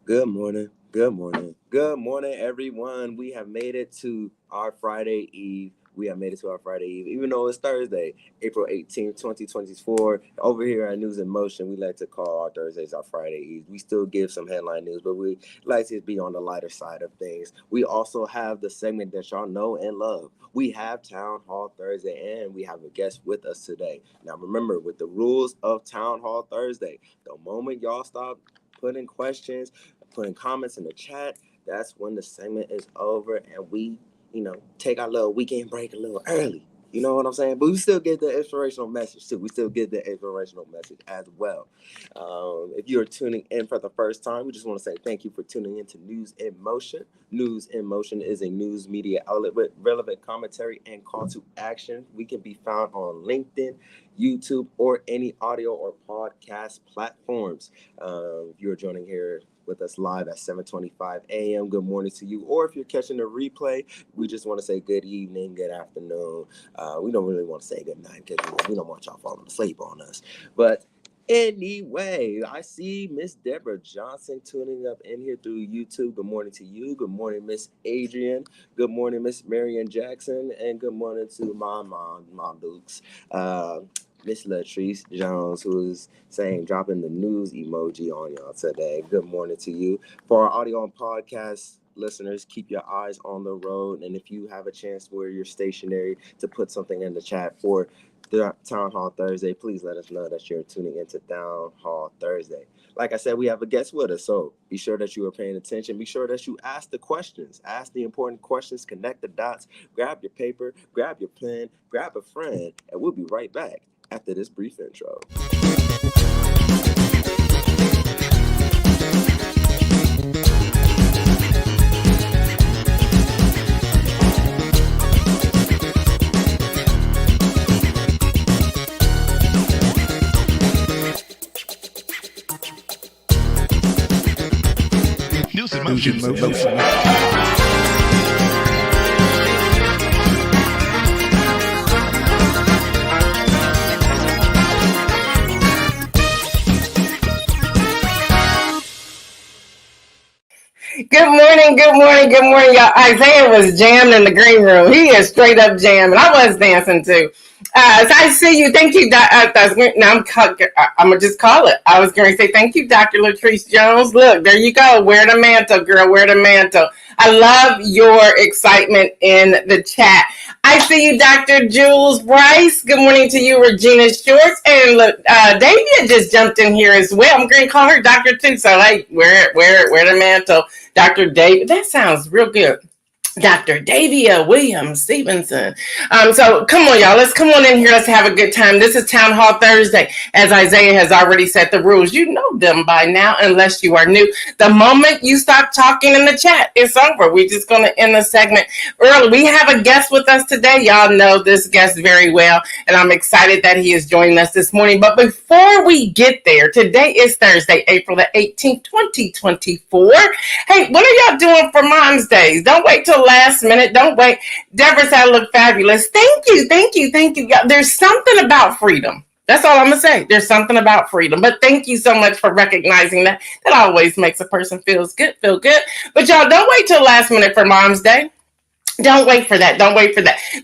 Good morning. Good morning. Good morning, everyone. We have made it to our Friday Eve. Even though it's Thursday, April 18th, 2024. Over here at News in Motion, we like to call our Thursdays our Friday Eve. We still give some headline news, but we like to be on the lighter side of things. We also have the segment that y'all know and love. We have Town Hall Thursday, and we have a guest with us today. Now, remember, with the rules of Town Hall Thursday, the moment y'all stop putting questions, putting comments in the chat, that's when the segment is over and we, take our little weekend break a little early. You know what I'm saying? But we still get the inspirational message too. We still get the inspirational message as well. If you're tuning in for the first time, we just want to say thank you for tuning in to News in Motion. News in Motion is a news media outlet with relevant commentary and call to action. We can be found on LinkedIn, YouTube, or any audio or podcast platforms. If you're joining here with us live at 7:25 a.m. Good morning to you. Or if you're catching the replay, we just want to say good evening, good afternoon. We don't really want to say good night because we don't want y'all falling asleep on us. But anyway, I see Miss Deborah Johnson tuning up in here through YouTube. Good morning to you. Good morning, Miss Adrian. Good morning, Miss Marian Jackson. And good morning to my mom Dukes. Miss Latrice Jones, who is dropping the news emoji on y'all today. Good morning to you. For our audio and podcast listeners, keep your eyes on the road. And if you have a chance where you're stationary to put something in the chat for the Town Hall Thursday, please let us know that you're tuning into Town Hall Thursday. Like I said, we have a guest with us, so be sure that you are paying attention. Be sure that you ask the questions. Ask the important questions, connect the dots, grab your paper, grab your pen, grab a friend, and we'll be right back after this brief intro. News in Motion. Good morning, y'all. Isaiah was jammed in the green room. He is straight up jamming. I was dancing too. So I see you. Thank you. I'm gonna just call it. I was going to say thank you, Dr. Latrice Jones. Look, there you go. Wear the mantle, girl. Wear the mantle. I love your excitement in the chat. I see you, Dr. Jules Bryce. Good morning to you, Regina Shorts. And look, Davia just jumped in here as well. I'm going to call her Dr. too. So hey, wear the mantle, Dr. David. That sounds real good. Dr. Davia Williams Stevenson. So come on, y'all. Let's come on in here. Let's have a good time. This is Town Hall Thursday. As Isaiah has already set the rules, you know them by now, unless you are new. The moment you stop talking in the chat, it's over. We're just going to end the segment early. We have a guest with us today. Y'all know this guest very well, and I'm excited that he is joining us this morning. But before we get there, today is Thursday, April the 18th, 2024. Hey, what are y'all doing for Mom's Days? Don't wait till last minute. Don't wait. Deborah said I look fabulous. Thank you. There's something about freedom. That's all I'm going to say. There's something about freedom. But thank you so much for recognizing that. That always makes a person feel good. But y'all, don't wait till last minute for Mom's Day. Don't wait for that.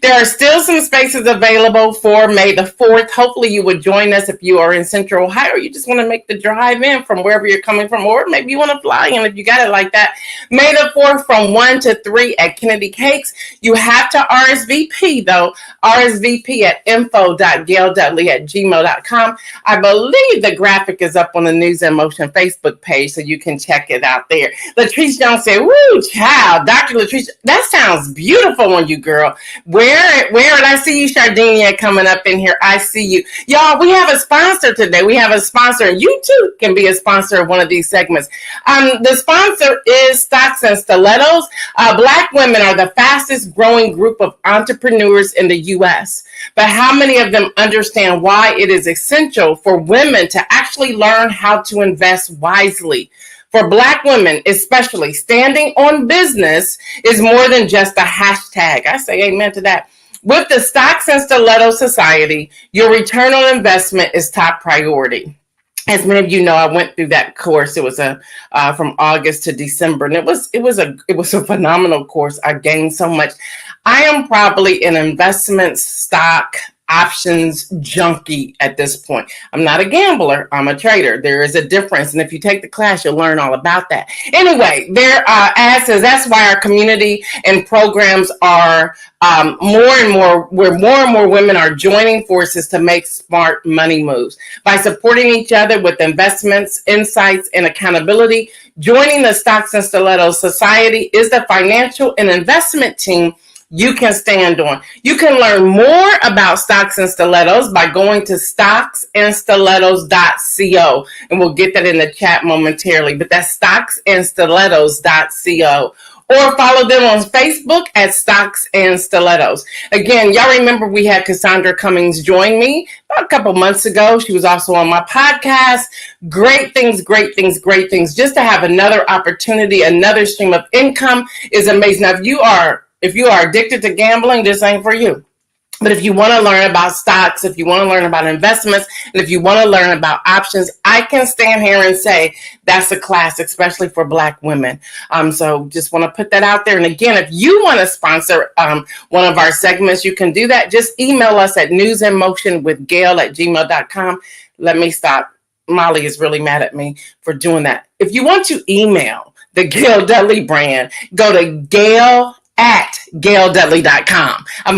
There are still some spaces available for May the 4th. Hopefully you would join us if you are in Central Ohio or you just want to make the drive in from wherever you're coming from, or maybe you want to fly in if you got it like that. May the 4th from 1 to 3 at Kennedy Cakes. You have to RSVP though. RSVP at info.gaildudley@gmail.com. I believe the graphic is up on the News in Motion Facebook page, so you can check it out there. Latrice Jones said, woo, child, Dr. Latrice, that sounds beautiful on you, girl. Where did I see you, Sardinia, coming up in here? I see you. Y'all, we have a sponsor today. We have a sponsor, and you too can be a sponsor of one of these segments. The sponsor is Stocks and Stilettos. Black women are the fastest growing group of entrepreneurs in the U.S., but how many of them understand why it is essential for women to actually learn how to invest wisely? For Black women, especially, standing on business is more than just a hashtag. I say amen to that. With the Stocks and Stiletto Society, your return on investment is top priority. as many of you know, I went through that course. It was from August to December, and it was a phenomenal course. I gained so much. I am probably an investment stock options junkie at this point. I'm not a gambler. I'm a trader. There is a difference, and if you take the class, you'll learn all about that. Anyway, that's why our community and programs are where more and more women are joining forces to make smart money moves by supporting each other with investments, insights, and accountability. Joining the Stocks and Stilettos Society is the financial and investment team you can stand on. You can learn more about Stocks and Stilettos by going to stocksandstilettos.co, and we'll get that in the chat momentarily, but that's stocksandstilettos.co. Or follow them on Facebook at Stocks and Stilettos. Again, y'all remember we had Cassandra Cummings join me about a couple months ago. She was also on my podcast. Great things. Just to have another opportunity, another stream of income is amazing. Now, if you are addicted to gambling, this ain't for you. But if you want to learn about stocks, if you want to learn about investments, and if you want to learn about options, I can stand here and say that's a class, especially for Black women. So just want to put that out there. And again, if you want to sponsor one of our segments, you can do that. Just email us at NewsInMotionWithGail@gmail.com. Let me stop. Molly is really mad at me for doing that. If you want to email the Gail Dudley brand, go to Gail@GailDudley.com. I'm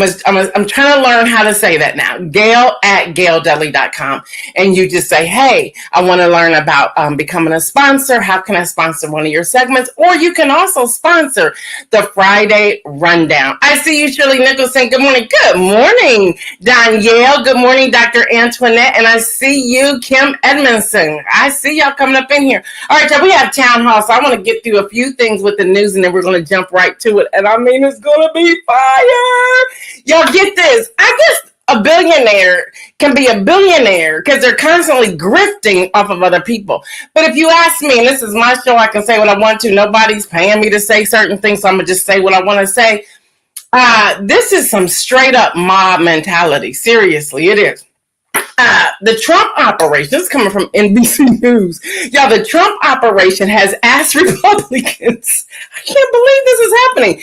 trying to learn how to say that now. Gail@GailDudley.com. And you just say, hey, I want to learn about becoming a sponsor. How can I sponsor one of your segments? Or you can also sponsor the Friday Rundown. I see you, Shirley Nicholson. Good morning. Good morning, Danielle. Good morning, Dr. Antoinette. And I see you, Kim Edmondson. I see y'all coming up in here. All right, y'all, we have town hall. So I want to get through a few things with the news, and then we're going to jump right to it. And it's gonna be fire. Y'all get this. I guess a billionaire can be a billionaire because they're constantly grifting off of other people. But if you ask me, and this is my show, I can say what I want to. Nobody's paying me to say certain things, so I'm gonna just say what I want to say. This is some straight up mob mentality. Seriously, it is. The Trump operation, this is coming from NBC News. Y'all, the Trump operation has asked Republicans, I can't believe this is happening,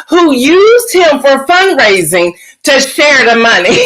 who used him for fundraising to share the money.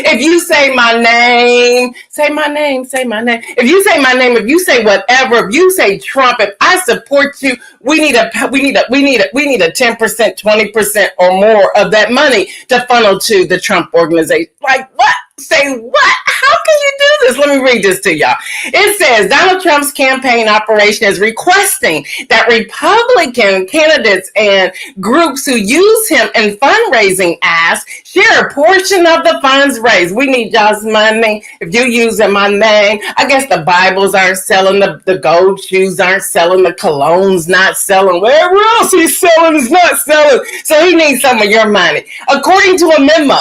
If you say my name, say my name, say my name. If you say my name, if you say whatever, if you say Trump, if I support you, we need a 10%, 20% or more of that money to funnel to the Trump organization. Like what? Say what? How can you do this? Let me read this to y'all. It says Donald Trump's campaign operation is requesting that Republican candidates and groups who use him in fundraising asks share a portion of the funds raised. We need y'all's money. If you using my name, I guess the Bibles aren't selling, the gold shoes aren't selling, the cologne's not selling, whatever else he's selling is not selling. So he needs some of your money. According to a memo,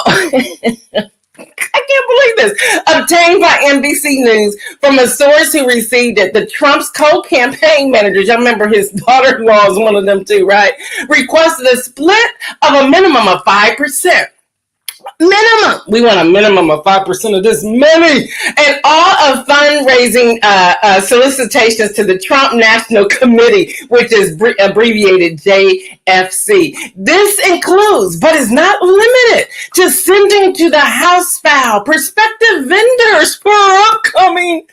I can't believe this, obtained by NBC News from a source who received it, the Trump's co-campaign managers, y'all remember his daughter-in-law is one of them too, right? Requested a split of a minimum of 5%. Minimum. We want a minimum of 5% of this money. And all of fundraising solicitations to the Trump National Committee, which is abbreviated JFC. This includes, but is not limited to, sending to the House file prospective vendors for upcoming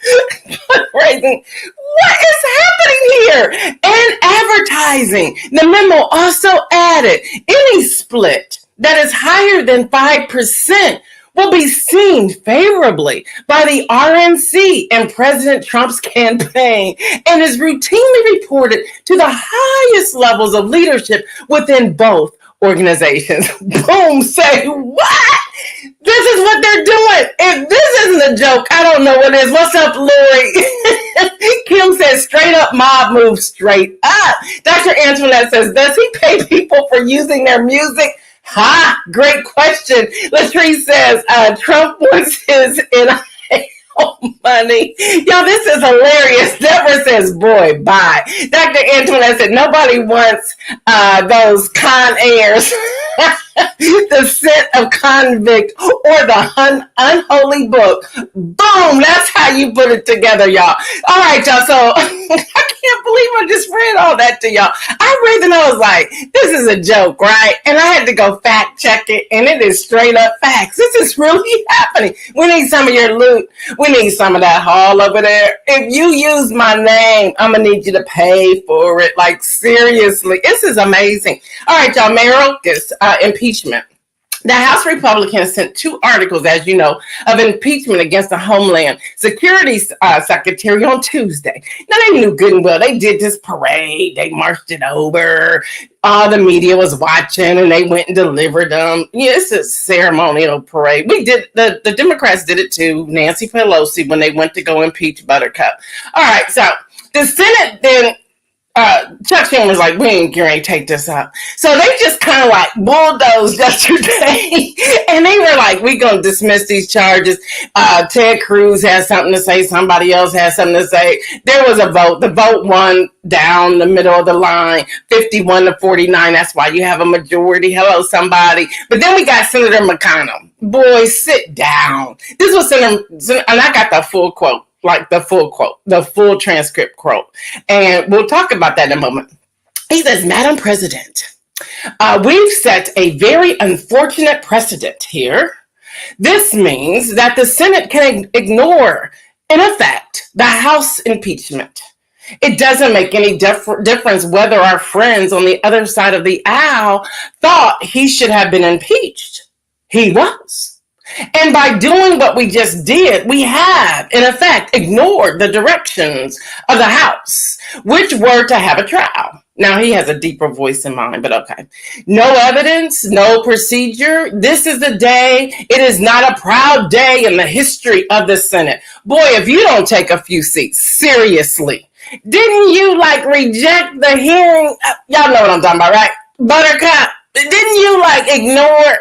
fundraising. What is happening here? And advertising. The memo also added any split that is higher than 5% will be seen favorably by the RNC and President Trump's campaign and is routinely reported to the highest levels of leadership within both organizations. Boom, say what? This is what they're doing. If this isn't a joke, I don't know what is. What's up, Lori? Kim says straight up mob move, straight up. Dr. Antoinette says, does he pay people for using their music? Ha! Great question. Latrice says, Trump wants his NIL money. Y'all, this is hilarious. Deborah says, boy, bye. Dr. Antoinette said, nobody wants those con airs. The scent of convict or the unholy book. Boom! That's how you put it together, y'all. All right, y'all. So I can't believe I just read all that to y'all. I read and I was like, this is a joke, right? And I had to go fact check it, and it is straight up facts. This is really happening. We need some of your loot. We need some of that haul over there. If you use my name, I'm going to need you to pay for it. Like, seriously. This is amazing. All right, y'all. Mayorkas, impeachment. The House Republicans sent 2 articles, as you know, of impeachment against the Homeland Security Secretary on Tuesday. Now, they knew good and well. They did this parade. They marched it over. All the media was watching, and they went and delivered them. Yeah, it's a ceremonial parade. We did, the Democrats did it too. Nancy Pelosi, when they went to go impeach Buttercup. All right, so the Senate then Chuck Schumer was like, we ain't going to take this up. So they just kind of like bulldozed yesterday. And they were like, we going to dismiss these charges. Ted Cruz has something to say. Somebody else has something to say. There was a vote. The vote won down the middle of the line, 51-49. That's why you have a majority. Hello, somebody. But then we got Senator McConnell. Boy, sit down. This was Senator, and I got the full quote. Like the full quote, the full transcript quote. And we'll talk about that in a moment. He says, Madam President, we've set a very unfortunate precedent here. This means that the Senate can ignore, in effect, the House impeachment. It doesn't make any difference whether our friends on the other side of the aisle thought he should have been impeached. He was. And by doing what we just did, we have, in effect, ignored the directions of the House, which were to have a trial. Now, he has a deeper voice in mind, but okay. No evidence, no procedure. This is the day. It is not a proud day in the history of the Senate. Boy, if you don't take a few seats, seriously. Didn't you, reject the hearing? Y'all know what I'm talking about, right? Buttercup. Didn't you, ignore,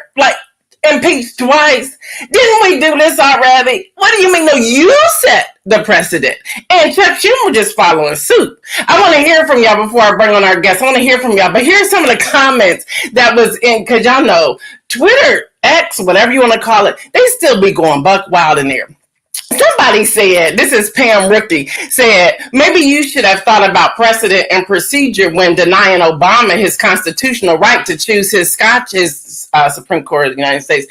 impeached twice? Didn't we do this already? What do you mean? No, you set the precedent. And Chuck Schumer just following suit. I want to hear from y'all before I bring on our guests. I want to hear from y'all. But here's some of the comments that was in, because y'all know, Twitter, X, whatever you want to call it, they still be going buck wild in there. Somebody said, this is Pam Rookie, said, maybe you should have thought about precedent and procedure when denying Obama his constitutional right to choose his Supreme Court of the United States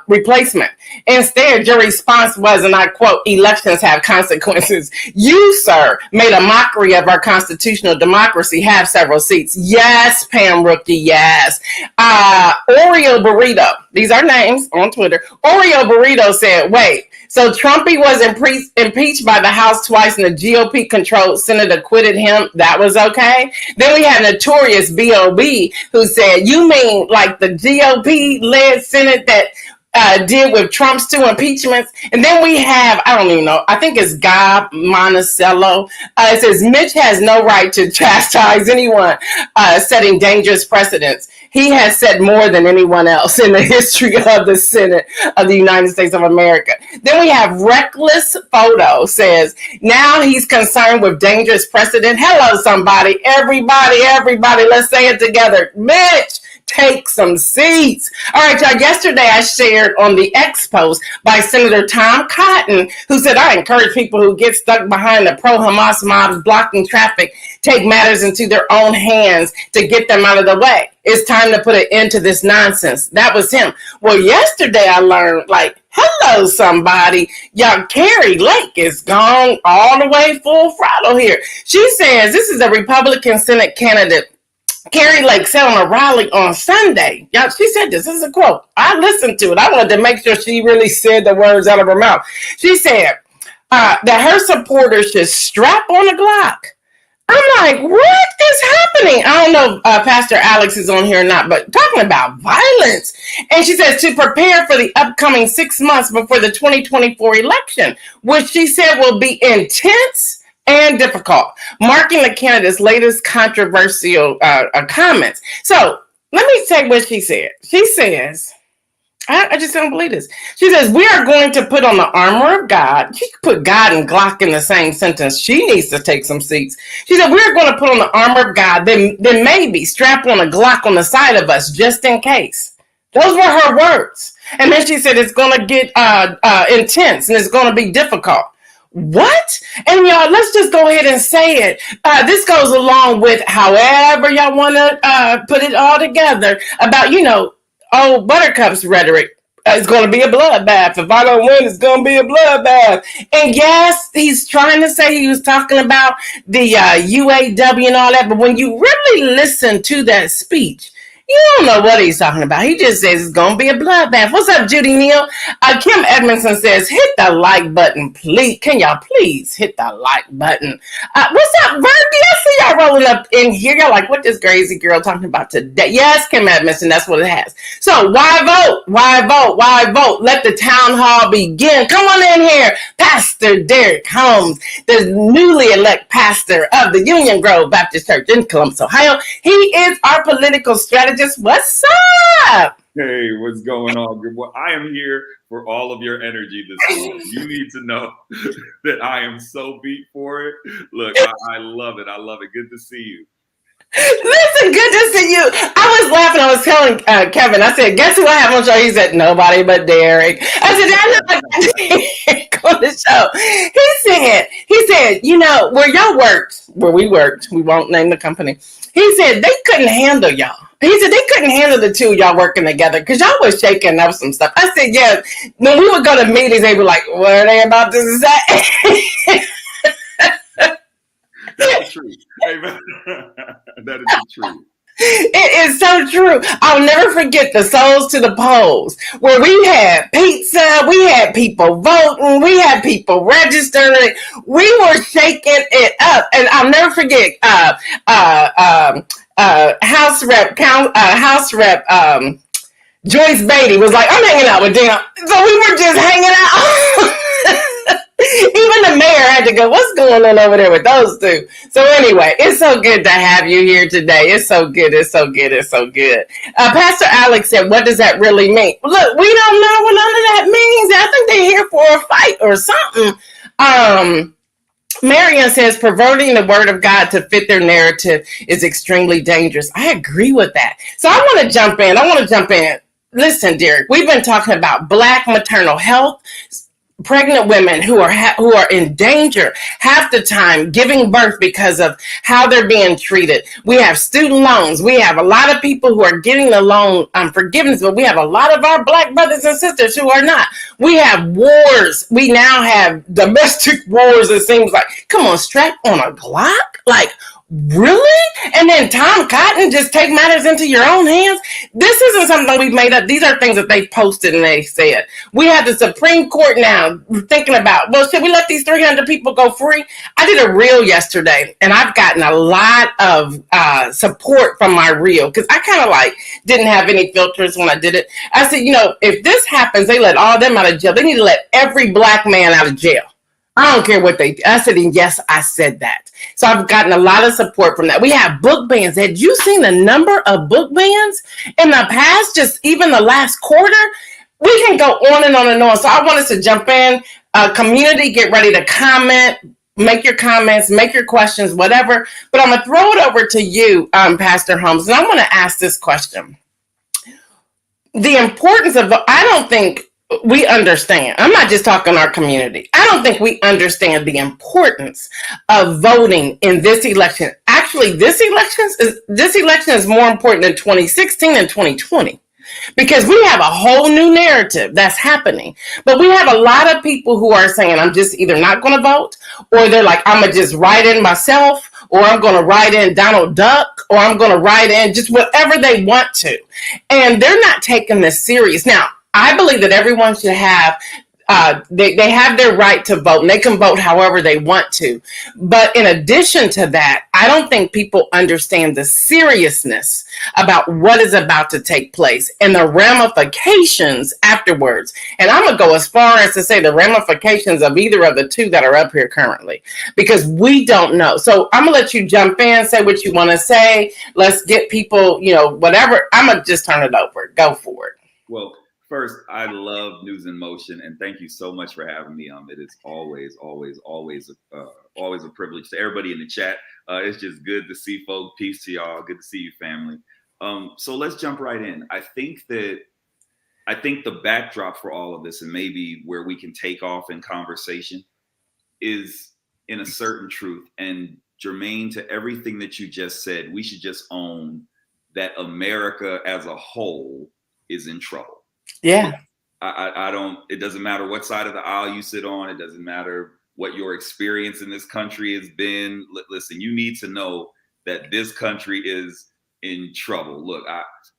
replacement. Instead, your response was, and I quote, elections have consequences. You, sir, made a mockery of our constitutional democracy, have several seats. Yes, Pam Rookie, yes. Oreo Burrito, these are names on Twitter. Oreo Burrito said, wait, so Trumpy was impeached by the House twice and the GOP-controlled Senate acquitted him. That was okay. Then we had Notorious B.O.B. who said, you mean like the GOP-led Senate that did with Trump's 2 impeachments? And then we have, I don't even know, I think it's Guy Monticello. It says, Mitch has no right to chastise anyone setting dangerous precedents. He has said more than anyone else in the history of the Senate of the United States of America. Then we have Reckless Photo says, now he's concerned with dangerous precedent. Hello, somebody. Everybody, let's say it together. Mitch, take some seats. All right, y'all. Yesterday I shared on the X post by Senator Tom Cotton, who said, I encourage people who get stuck behind the pro-Hamas mobs blocking traffic, take matters into their own hands to get them out of the way. It's time to put an end to this nonsense. That was him. Well, yesterday I learned, hello, somebody. Y'all, Carrie Lake is gone all the way full throttle here. She says this is a Republican Senate candidate. Carrie Lake said on a rally on Sunday. Y'all, she said this is a quote. I listened to it. I wanted to make sure she really said the words out of her mouth. She said that her supporters should strap on a Glock. I'm like, what is happening? I don't know if Pastor Alex is on here or not, but talking about violence. And she says to prepare for the upcoming 6 months before the 2024 election, which she said will be intense and difficult, marking the candidate's latest controversial comments. So let me say what she said. She says, I just don't believe this. She says, we are going to put on the armor of God. She put God and Glock in the same sentence. She needs to take some seats. She said, we're going to put on the armor of God. Then maybe strap on a Glock on the side of us just in case. Those were her words. And then she said, it's going to get intense and it's going to be difficult. What? And y'all, let's just go ahead and say it. This goes along with however y'all want to put it all together about, old Buttercup's rhetoric. It's going to be a bloodbath. If I don't win, it's going to be a bloodbath. And yes, he's trying to say he was talking about the UAW and all that. But when you really listen to that speech, you don't know what he's talking about. He just says it's going to be a bloodbath. What's up, Judy Neal? Kim Edmondson says, hit the like button, please. Can y'all please hit the like button? What's up, Verdi? I see y'all rolling up in here. Y'all like, what this crazy girl talking about today? Yes, Kim Edmondson, that's what it has. So why vote? Why vote? Why vote? Let the town hall begin. Come on in here. Pastor Derrick Holmes, the newly elected pastor of the Union Grove Baptist Church in Columbus, Ohio. He is our political strategist. What's up? Hey, what's going on? Good morning. I am here for all of your energy this morning. You need to know that I am so beat for it. Look, I love it. I love it. Good to see you. Listen, good to see you. I was laughing. I was telling Kevin, I said, guess who I have on the show? He said, nobody but Derrick. I said, I know Derrick on the show. He said, where y'all worked, where we worked, we won't name the company. He said, they couldn't handle y'all. He said, they couldn't handle the two of y'all working together because y'all was shaking up some stuff. I said, yeah. When we would go to meetings, they were like, what are they about to say? That's true. Amen. That is the truth. It is so true. I'll never forget the Souls to the Polls, where we had pizza, we had people voting, we had people registering. We were shaking it up, and I'll never forget House Rep Joyce Beatty was like, I'm hanging out with them. So we were just hanging out. Even the mayor had to go, what's going on over there with those two? So anyway, it's so good to have you here today. It's so good. It's so good. It's so good. Pastor Alex said, what does that really mean? Look, we don't know what none of that means. I think they're here for a fight or something. Marian says, perverting the word of God to fit their narrative is extremely dangerous. I agree with that. So I want to jump in. Listen, Derrick, we've been talking about Black maternal health, pregnant women who are in danger half the time giving birth because of how they're being treated. We have student loans. We have a lot of people who are getting the loan forgiveness, but we have a lot of our Black brothers and sisters who are not. We have wars. We now have domestic wars. It seems like, come on, strap on a Glock? Like, really? And then Tom Cotton just take matters into your own hands? This isn't something we've made up. These are things that they posted and they said. We have the Supreme Court now thinking about, well, should we let these 300 people go free? I did a reel yesterday, and I've gotten a lot of support from my reel because I kind of didn't have any filters when I did it. I said, if this happens, they let all them out of jail. They need to let every Black man out of jail. I don't care what they do. I said, and yes, I said that. So I've gotten a lot of support from that. We have book bans. Had you seen the number of book bans in the past, just even the last quarter? We can go on and on and on. So I want us to jump in. Community, get ready to comment. Make your comments, make your questions, whatever. But I'm going to throw it over to you, Pastor Holmes. And I want to ask this question. The importance of, I don't think we understand. I'm not just talking our community. I don't think we understand the importance of voting in this election. Actually, this election is more important than 2016 and 2020 because we have a whole new narrative that's happening. But we have a lot of people who are saying, I'm just either not going to vote, or they're like, I'm going to just write in myself, or I'm going to write in Donald Duck, or I'm going to write in just whatever they want to. And they're not taking this serious. Now, I believe that everyone should have, they have their right to vote, and they can vote however they want to. But in addition to that, I don't think people understand the seriousness about what is about to take place and the ramifications afterwards. And I'm going to go as far as to say the ramifications of either of the two that are up here currently, because we don't know. So I'm going to let you jump in, say what you want to say. Let's get people, whatever. I'm going to just turn it over. Go for it. Well, First, I love News in Motion, and thank you so much for having me. It is always a privilege. To everybody in the chat, it's just good to see folks. Peace to y'all. Good to see you, family. So let's jump right in. I think the backdrop for all of this, and maybe where we can take off in conversation, is in a certain truth. And germane to everything that you just said, we should just own that America as a whole is in trouble. Yeah. I don't, it doesn't matter what side of the aisle you sit on. It doesn't matter what your experience in this country has been. Listen, you need to know that this country is in trouble. Look,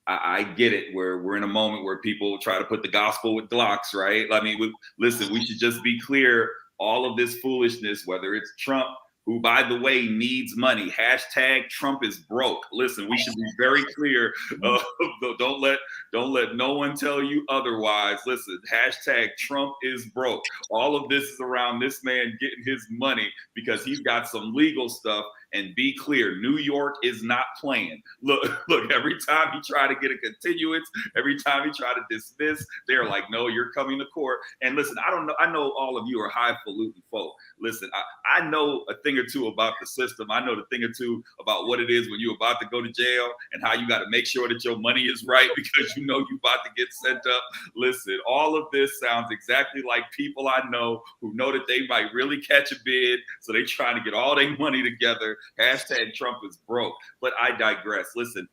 I get it. We're in a moment where people try to put the gospel with Glocks, right? I mean, listen, we should just be clear. All of this foolishness, whether it's Trump, who, by the way, needs money. Hashtag Trump is broke. Listen, we should be very clear. Don't let no one tell you otherwise. Listen, hashtag Trump is broke. All of this is around this man getting his money because he's got some legal stuff. And be clear, New York is not playing. Look, every time he try to get a continuance, every time he try to dismiss, they're like, no, you're coming to court. And listen, I know all of you are highfalutin folk. Listen, I know a thing or two about the system. I know the thing or two about what it is when you're about to go to jail and how you got to make sure that your money is right because you know you're about to get sent up. Listen, all of this sounds exactly like people I know who know that they might really catch a bid, so they trying to get all their money together. Hashtag Trump is broke. But I digress. Listen,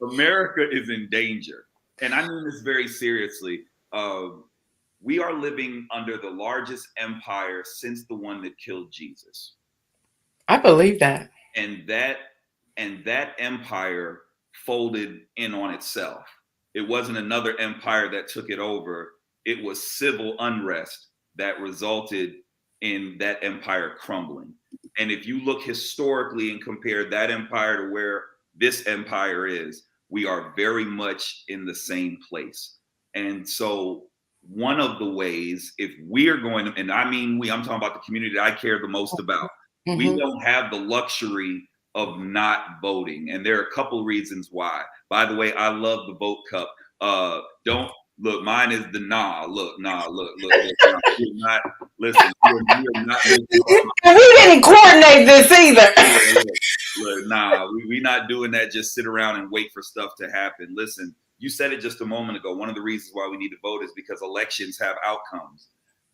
America is in danger. And I mean this very seriously. We are living under the largest empire since the one that killed Jesus. I believe that. And that empire folded in on itself. It wasn't another empire that took it over. It was civil unrest that resulted in that empire crumbling. And if you look historically and compare that empire to where this empire is, we are very much in the same place. And so one of the ways, if we are going to, and I mean I'm talking about the community that I care the most about, we don't have the luxury of not voting. And there are a couple reasons why. By the way, I love the vote cup. Look, mine is the look. You're not, listen, you're not. We didn't coordinate this either. Look, we're not doing that. Just sit around and wait for stuff to happen. Listen, you said it just a moment ago. One of the reasons why we need to vote is because elections have outcomes.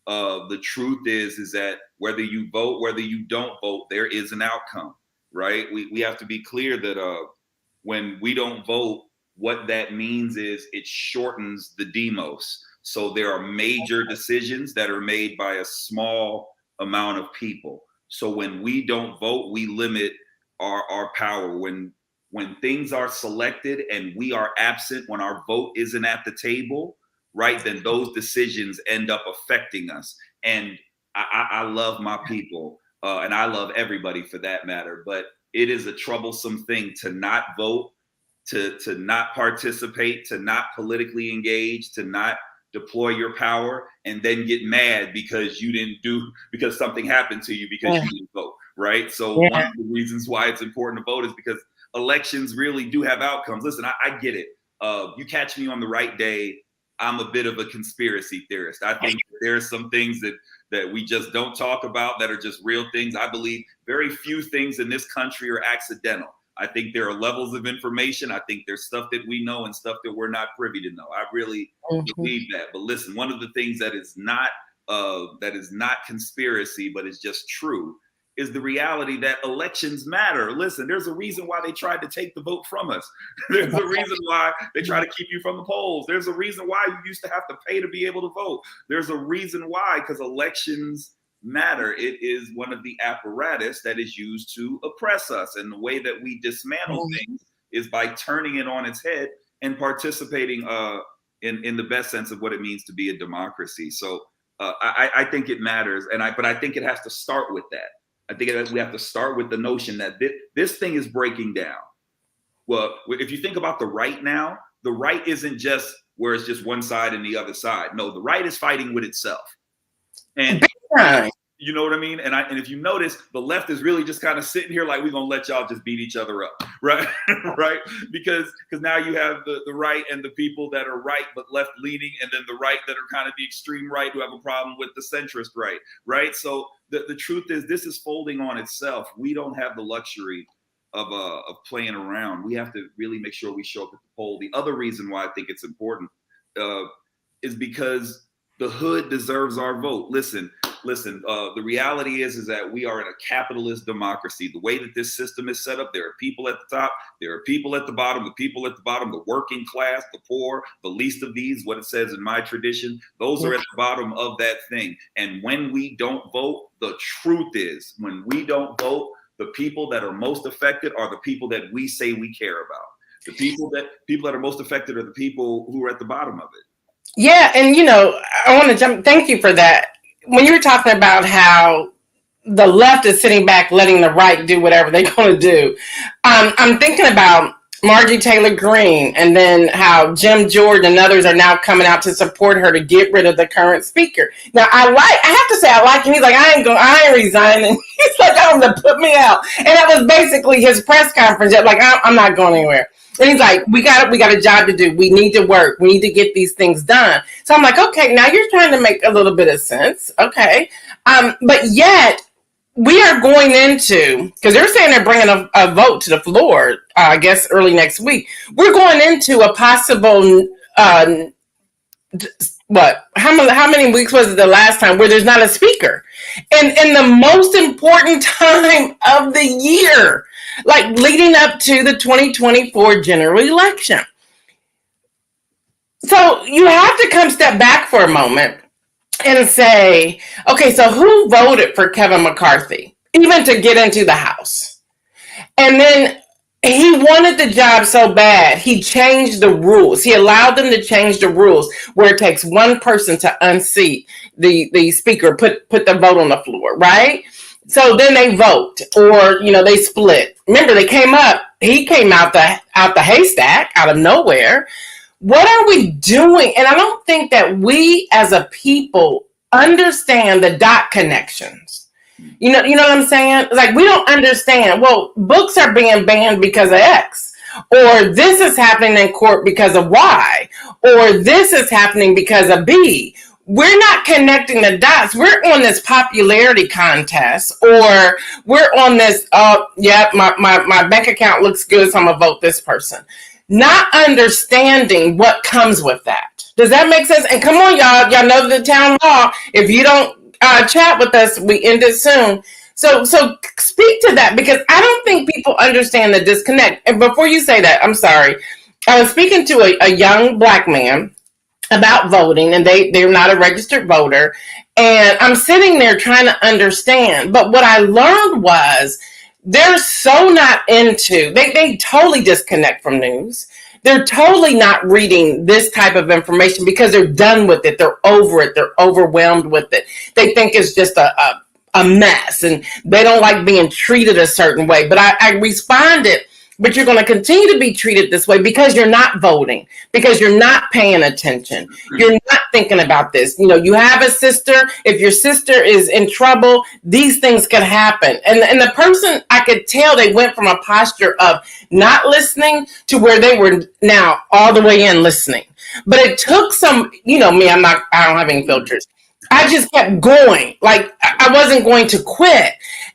The truth is that whether you vote, whether you don't vote, there is an outcome, right? We have to be clear that when we don't vote, what that means is it shortens the demos. So there are major decisions that are made by a small amount of people. So when we don't vote, we limit our power. When things are selected and we are absent, when our vote isn't at the table, right, then those decisions end up affecting us. And I love my people, and I love everybody for that matter, but it is a troublesome thing to not vote, to not participate, to not politically engage, to not deploy your power, and then get mad because because something happened to you because you didn't vote, right? So one of the reasons why it's important to vote is because elections really do have outcomes. Listen, I get it. You catch me on the right day, I'm a bit of a conspiracy theorist. I think there are some things that we just don't talk about that are just real things. I believe very few things in this country are accidental. I think there are levels of information. I think there's stuff that we know and stuff that we're not privy to know. I really believe that. But listen, one of the things that is not conspiracy, but is just true, is the reality that elections matter. Listen, there's a reason why they tried to take the vote from us. There's a reason why they try to keep you from the polls. There's a reason why you used to have to pay to be able to vote. There's a reason why, because elections matter. It is one of the apparatus that is used to oppress us. And the way that we dismantle things is by turning it on its head and participating in the best sense of what it means to be a democracy. So I think it matters. But I think it has to start with that. I think we have to start with the notion that this thing is breaking down. Well, if you think about the right now, the right isn't just where it's just one side and the other side. No, the right is fighting with itself. And You know what I mean? And if you notice, the left is really just kind of sitting here like, we're going to let y'all just beat each other up, right? Right? Because now you have the right and the people that are right but left leaning, and then the right that are kind of the extreme right who have a problem with the centrist right, right? So the truth is, this is folding on itself. We don't have the luxury of playing around. We have to really make sure we show up at the poll. The other reason why I think it's important is because the hood deserves our vote. Listen, the reality is that we are in a capitalist democracy. The way that this system is set up, there are people at the top, there are people at the bottom, the working class, the poor, the least of these, what it says in my tradition, those are at the bottom of that thing. And when we don't vote, the truth is, when we don't vote, the people that are most affected are the people that we say we care about. The people that are most affected are the people who are at the bottom of it. Yeah, and I want to jump. Thank you for that. When you were talking about how the left is sitting back, letting the right do whatever they're going to do, I'm thinking about Margie Taylor Greene, and then how Jim Jordan and others are now coming out to support her to get rid of the current speaker. Now, I have to say, I like him. He's like, I ain't resigning. He's like, I'm going to put me out. And that was basically his press conference. Like, I'm not going anywhere. And he's like, we got a job to do. We need to work. We need to get these things done. So I'm like, okay, now you're trying to make a little bit of sense. Okay. But yet we are going into, because they're saying they're bringing a vote to the floor, I guess early next week. We're going into a possible, how many weeks was it the last time where there's not a speaker? And in the most important time of the year, like leading up to the 2024 general election. So you have to come step back for a moment and say, okay, so who voted for Kevin McCarthy, even to get into the House? And then he wanted the job so bad, he changed the rules. He allowed them to change the rules where it takes one person to unseat the speaker, put the vote on the floor, right? So then they vote, or they split. Remember, he came out the haystack, out of nowhere. What are we doing? And I don't think that we as a people understand the dot connections. You know what I'm saying? Like, we don't understand. Well, books are being banned because of X, or this is happening in court because of Y, or this is happening because of B. We're not connecting the dots. We're on this popularity contest, or we're on this, my bank account looks good, so I'm going to vote this person. Not understanding what comes with that. Does that make sense? And come on, y'all know the town hall. If you don't chat with us, we end it soon. So speak to that, because I don't think people understand the disconnect. And before you say that, I'm sorry. I was speaking to a young Black man about voting, and they're not a registered voter. And I'm sitting there trying to understand. But what I learned was they're so not into, they totally disconnect from news. They're totally not reading this type of information because they're done with it. They're over it. They're overwhelmed with it. They think it's just a mess, and they don't like being treated a certain way. But I responded, but you're going to continue to be treated this way because you're not voting, because you're not paying attention. You're not thinking about this. You have a sister. If your sister is in trouble, these things can happen. And the person, I could tell they went from a posture of not listening to where they were now all the way in listening. But it took some, me, I don't have any filters. I just kept going. Like, I wasn't going to quit.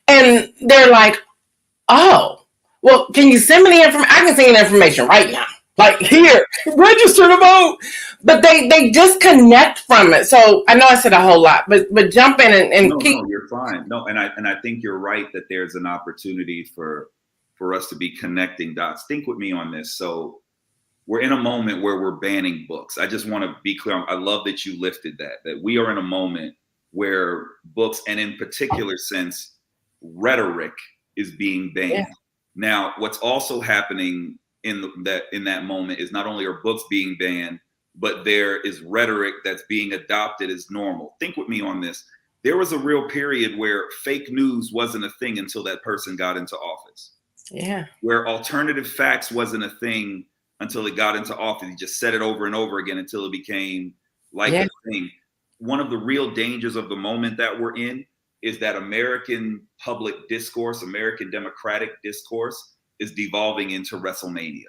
And they're like, oh, well, can you send me the information? I can send you the information right now. Like, here, register to vote. But they disconnect from it. So I know I said a whole lot, but jump in and keep. No, you're fine. No, and I think you're right that there's an opportunity for us to be connecting dots. Think with me on this. So we're in a moment where we're banning books. I just want to be clear. I love that you lifted that we are in a moment where books, and in particular sense, rhetoric, is being banned. Yeah. Now, what's also happening in that moment is not only are books being banned, but there is rhetoric that's being adopted as normal. Think with me on this. There was a real period where fake news wasn't a thing until that person got into office. Yeah. Where alternative facts wasn't a thing until it got into office. He just said it over and over again until it became like a thing. One of the real dangers of the moment that we're in is that American public discourse, American democratic discourse is devolving into WrestleMania,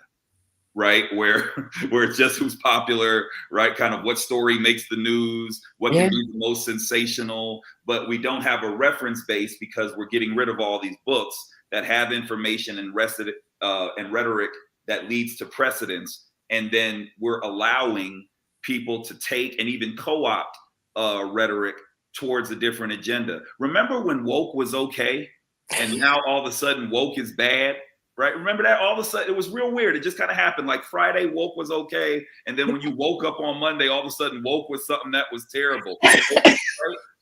right? Where it's just who's popular, right? Kind of what story makes the news, what can be the most sensational, but we don't have a reference base because we're getting rid of all these books that have information and rhetoric that leads to precedence. And then we're allowing people to take and even co-opt rhetoric towards a different agenda. Remember when woke was okay? And now all of a sudden woke is bad, right? Remember that? All of a sudden, it was real weird. It just kind of happened. Like Friday, woke was okay. And then when you woke up on Monday, all of a sudden woke was something that was terrible. Right?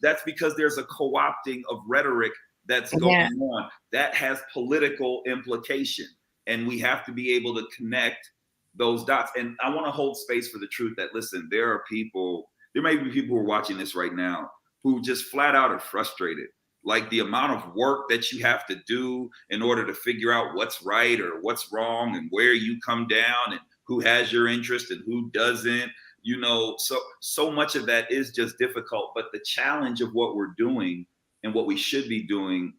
That's because there's a co-opting of rhetoric that's going on. That has political implication. And we have to be able to connect those dots. And I want to hold space for the truth that, listen, there may be people who are watching this right now who just flat out are frustrated. Like the amount of work that you have to do in order to figure out what's right or what's wrong and where you come down and who has your interest and who doesn't, you know, so much of that is just difficult. But the challenge of what we're doing and what we should be doing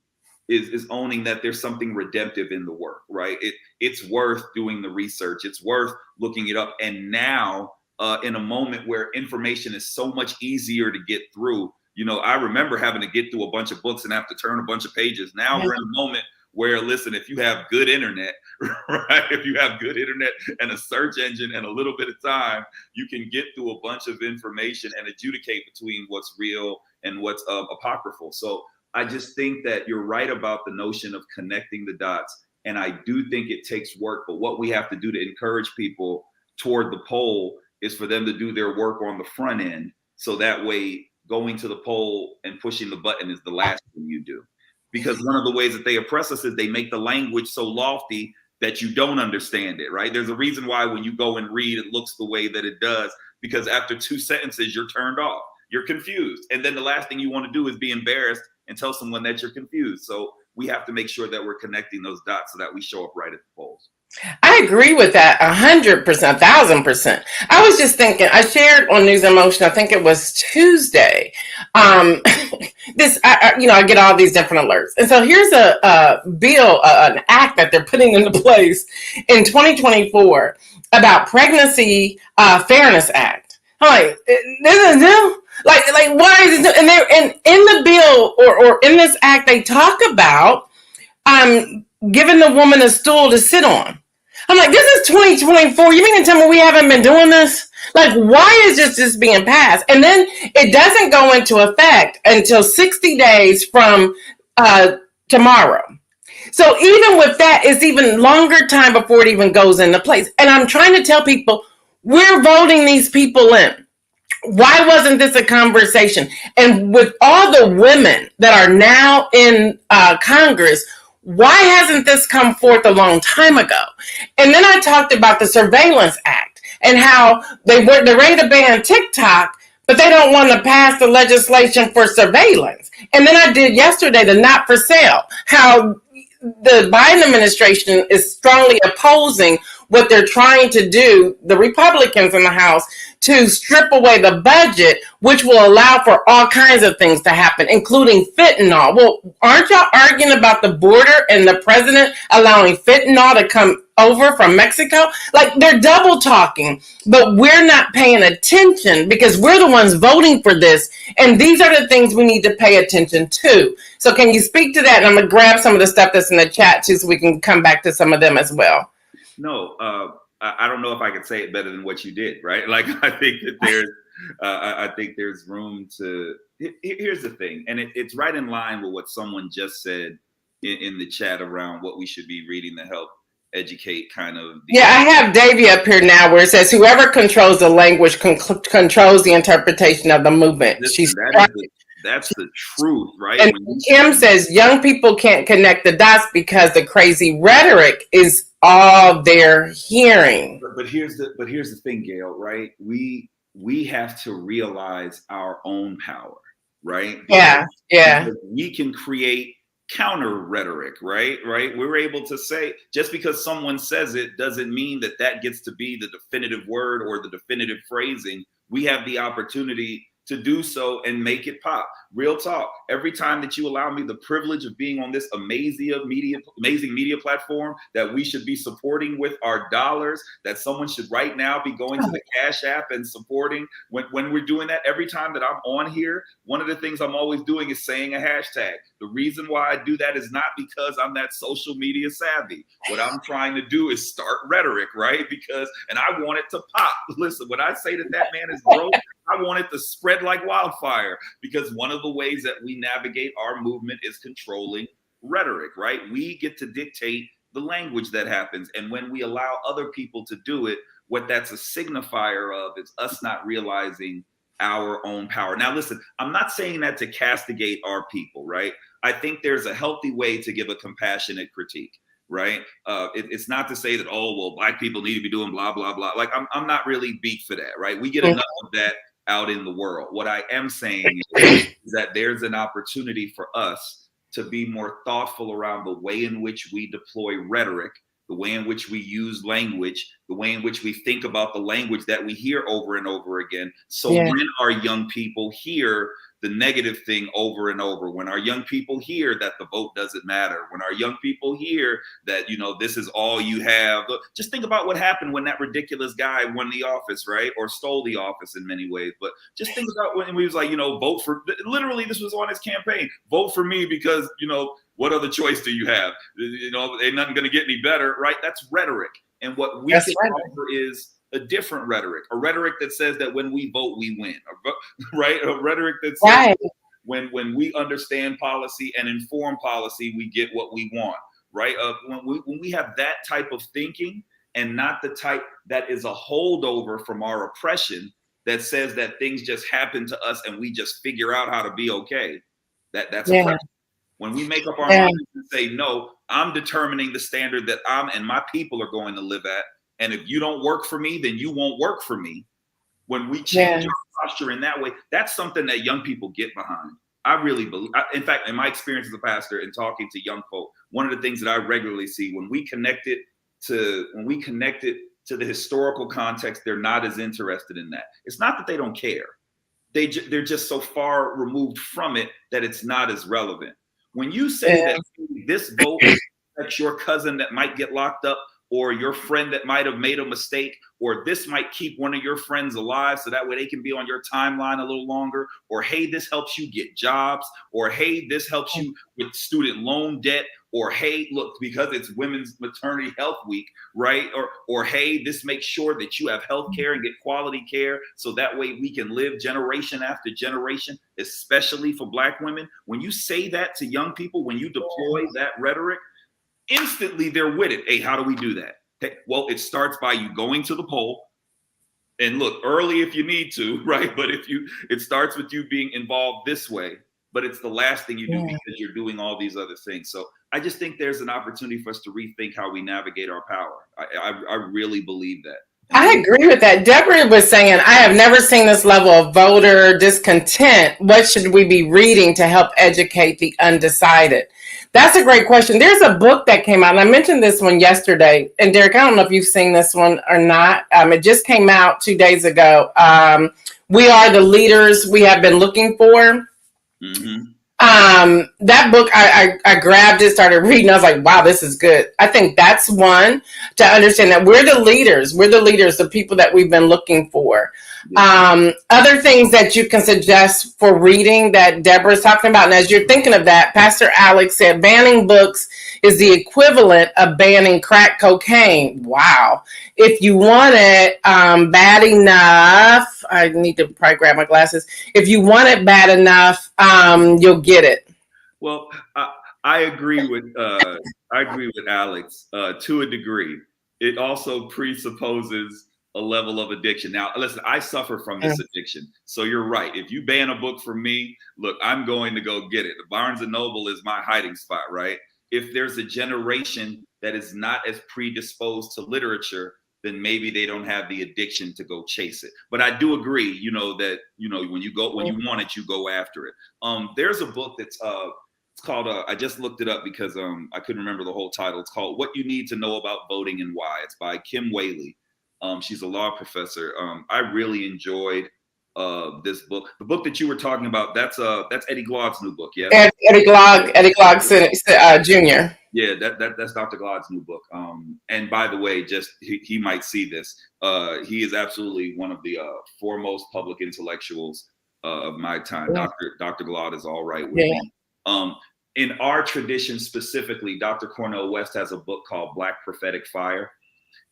is owning that there's something redemptive in the work, right? It's worth doing the research. It's worth looking it up. And now in a moment where information is so much easier to get through, you know, I remember having to get through a bunch of books and have to turn a bunch of pages. Now we're in a moment where, listen, if you have good internet, right? If you have good internet and a search engine and a little bit of time, you can get through a bunch of information and adjudicate between what's real and what's apocryphal. So I just think that you're right about the notion of connecting the dots. And I do think it takes work, but what we have to do to encourage people toward the poll is for them to do their work on the front end. So that way, going to the poll and pushing the button is the last thing you do. Because one of the ways that they oppress us is they make the language so lofty that you don't understand it, right? There's a reason why when you go and read, it looks the way that it does, because after 2 sentences, you're turned off, you're confused. And then the last thing you want to do is be embarrassed and tell someone that you're confused. So we have to make sure that we're connecting those dots so that we show up right at the polls. I agree with that 100%, 1,000%. I was just thinking, I shared on News in Motion, I think it was Tuesday. I get all these different alerts. And so here's a bill, an act that they're putting into place in 2024 about Pregnancy Fairness Act. I'm like, this is new? Like, why is it new? And in the bill or in this act, they talk about giving the woman a stool to sit on. I'm like, this is 2024. You mean to tell me we haven't been doing this? Like, why is this being passed? And then it doesn't go into effect until 60 days from tomorrow. So even with that, it's even longer time before it even goes into place. And I'm trying to tell people, we're voting these people in. Why wasn't this a conversation? And with all the women that are now in Congress, why hasn't this come forth a long time ago? And then I talked about the Surveillance Act and how they're ready to ban TikTok, but they don't want to pass the legislation for surveillance. And then I did yesterday the not for sale, how the Biden administration is strongly opposing what they're trying to do, the Republicans in the House, to strip away the budget, which will allow for all kinds of things to happen, including fentanyl. Well, aren't y'all arguing about the border and the president allowing fentanyl to come over from Mexico? Like, they're double talking, but we're not paying attention because we're the ones voting for this. And these are the things we need to pay attention to. So can you speak to that? And I'm going to grab some of the stuff that's in the chat too, so we can come back to some of them as well. No, I don't know if I could say it better than what you did, right? Like, I think that there's room to, here's the thing, and it's right in line with what someone just said in the chat around what we should be reading to help educate kind of. Yeah, I have Davey up here now where it says, whoever controls the language controls the interpretation of the movement. That's the truth, right? And Kim says young people can't connect the dots because the crazy rhetoric is all they're hearing. But here's the thing, Gail, right? We have to realize our own power, right? Yeah. Because we can create counter rhetoric, right? We're able to say, just because someone says it doesn't mean that gets to be the definitive word or the definitive phrasing. We have the opportunity to do so and make it pop. Real talk. Every time that you allow me the privilege of being on this amazing media platform that we should be supporting with our dollars, that someone should right now be going to the Cash App and supporting. When we're doing that, every time that I'm on here, one of the things I'm always doing is saying a hashtag. The reason why I do that is not because I'm that social media savvy. What I'm trying to do is start rhetoric, right? And I want it to pop. Listen, when I say that man is broke, I want it to spread like wildfire, because one of the ways that we navigate our movement is controlling rhetoric, right? We get to dictate the language that happens. And when we allow other people to do it, what that's a signifier of is us not realizing our own power. Now, listen, I'm not saying that to castigate our people, right? I think there's a healthy way to give a compassionate critique, right? It's not to say that, oh, well, Black people need to be doing blah, blah, blah. Like, I'm not really beat for that, right? We get enough of that out in the world. What I am saying is that there's an opportunity for us to be more thoughtful around the way in which we deploy rhetoric, the way in which we use language, the way in which we think about the language that we hear over and over again. So when our young people hear the negative thing over and over, when our young people hear that the vote doesn't matter, when our young people hear that, this is all you have, just think about what happened when that ridiculous guy won the office, right? Or stole the office in many ways. But just think about when he was like, vote for, literally this was on his campaign, vote for me because, what other choice do you have? Ain't nothing going to get any better, right? That's rhetoric. And what we can offer is a different rhetoric, a rhetoric that says that when we vote, we win, right? A rhetoric that says when we understand policy and inform policy, we get what we want, right? When we have that type of thinking, and not the type that is a holdover from our oppression that says that things just happen to us and we just figure out how to be okay, that's oppression. When we make up our minds and say, no, I'm determining the standard that I'm and my people are going to live at. And if you don't work for me, then you won't work for me. When we change our posture in that way, that's something that young people get behind. I really believe, in fact, in my experience as a pastor and talking to young folk, one of the things that I regularly see when we connect it to the historical context, they're not as interested in that. It's not that they don't care. They're just so far removed from it that it's not as relevant. When you say that this vote affects your cousin that might get locked up, or your friend that might have made a mistake, or this might keep one of your friends alive so that way they can be on your timeline a little longer, or hey, this helps you get jobs, or hey, this helps you with student loan debt, or hey, look, because it's Women's Maternity Health Week, right? Or hey, this makes sure that you have health care and get quality care so that way we can live generation after generation, especially for Black women. When you say that to young people, when you deploy that rhetoric, instantly they're with it. Hey, how do we do that? Hey, well, it starts by you going to the poll and look early if you need to, right? But it starts with you being involved this way, but it's the last thing you do because you're doing all these other things. So I just think there's an opportunity for us to rethink how we navigate our power. I really believe that. I agree with that. Deborah was saying, I have never seen this level of voter discontent. What should we be reading to help educate the undecided? That's a great question. There's a book that came out, and I mentioned this one yesterday. And Derrick, I don't know if you've seen this one or not. It just came out 2 days ago. We Are the Leaders We Have Been Looking For. Mm-hmm. That book, I grabbed it, started reading. I was like, wow, this is good. I think that's one to understand that we're the leaders, the people that we've been looking for. Other things that you can suggest for reading that Deborah's talking about. And as you're thinking of that, Pastor Alex said banning books is the equivalent of banning crack cocaine. Wow. If you want it bad enough, I need to probably grab my glasses. If you want it bad enough, you'll get it. Well, I agree with Alex to a degree. It also presupposes a level of addiction. Now, listen, I suffer from this addiction. So you're right. If you ban a book from me, look, I'm going to go get it. Barnes & Noble is my hiding spot, right? If there's a generation that is not as predisposed to literature, then maybe they don't have the addiction to go chase it. But I do agree, that, when you want it, you go after it. There's a book that's it's called, I just looked it up because I couldn't remember the whole title. It's called What You Need to Know About Voting and Why. It's by Kim Whaley. She's a law professor. I really enjoyed this book. The book that you were talking about, that's Eddie Glaud's new book, yeah? Eddie Glaude Jr. Yeah, that's Dr. Glaud's new book. And by the way, just he might see this. He is absolutely one of the foremost public intellectuals of my time. Yeah. Dr. Glaude is all right with me. In our tradition specifically, Dr. Cornel West has a book called Black Prophetic Fire.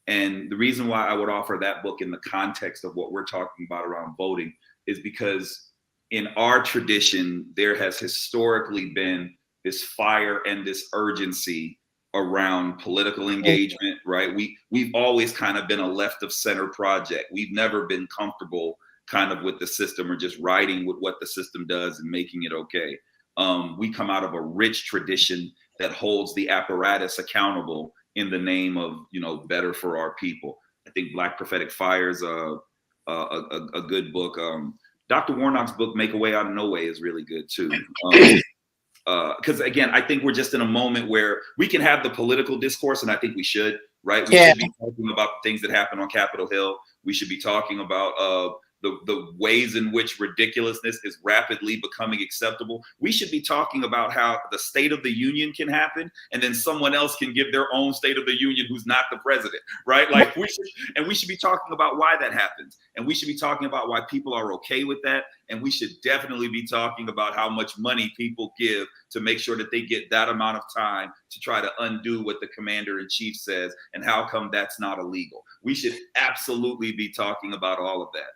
And the reason why I would offer that book in the context of what we're talking about around voting is because in our tradition, there has historically been this fire and this urgency around political engagement, right? We've always kind of been a left of center project. We've never been comfortable kind of with the system or just riding with what the system does and making it okay. We come out of a rich tradition that holds the apparatus accountable in the name of, better for our people. I think Black Prophetic Fire is a good book. Dr. Warnock's book, Make a Way Out of No Way, is really good too. Because again, I think we're just in a moment where we can have the political discourse, and I think we should, right? We should be talking about things that happen on Capitol Hill. We should be talking about the ways in which ridiculousness is rapidly becoming acceptable. We should be talking about how the State of the Union can happen, and then someone else can give their own State of the Union who's not the president, right? Like we should be talking about why that happens. And we should be talking about why people are okay with that. And we should definitely be talking about how much money people give to make sure that they get that amount of time to try to undo what the commander in chief says, and how come that's not illegal. We should absolutely be talking about all of that.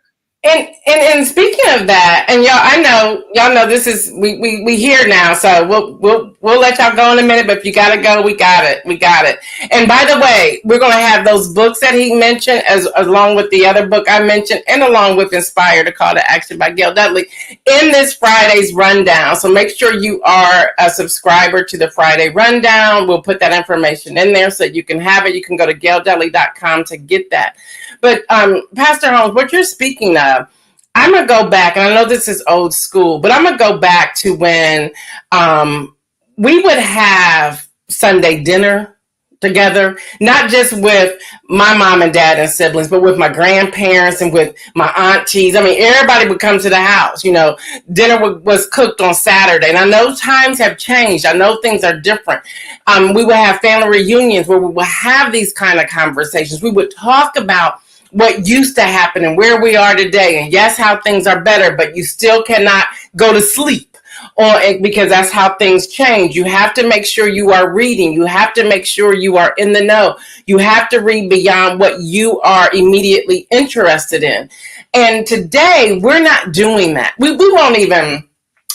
And speaking of that, and y'all know this is we here now, so we'll let y'all go in a minute. But if you gotta go, we got it. And by the way, we're gonna have those books that he mentioned, as along with the other book I mentioned, and along with Inspire, the Call to Action by Gail Dudley, in this Friday's rundown. So make sure you are a subscriber to the Friday rundown. We'll put that information in there so you can have it. You can go to gaildudley.com to get that. But Pastor Holmes, what you're speaking of, I'm going to go back, and I know this is old school, but I'm going to go back to when we would have Sunday dinner together, not just with my mom and dad and siblings, but with my grandparents and with my aunties. I mean, everybody would come to the house. Dinner was cooked on Saturday. And I know times have changed. I know things are different. We would have family reunions where we would have these kind of conversations. We would talk about what used to happen and where we are today. And yes, how things are better, but you still cannot go to sleep because that's how things change. You have to make sure you are reading. You have to make sure you are in the know. You have to read beyond what you are immediately interested in. And today we're not doing that. We won't even,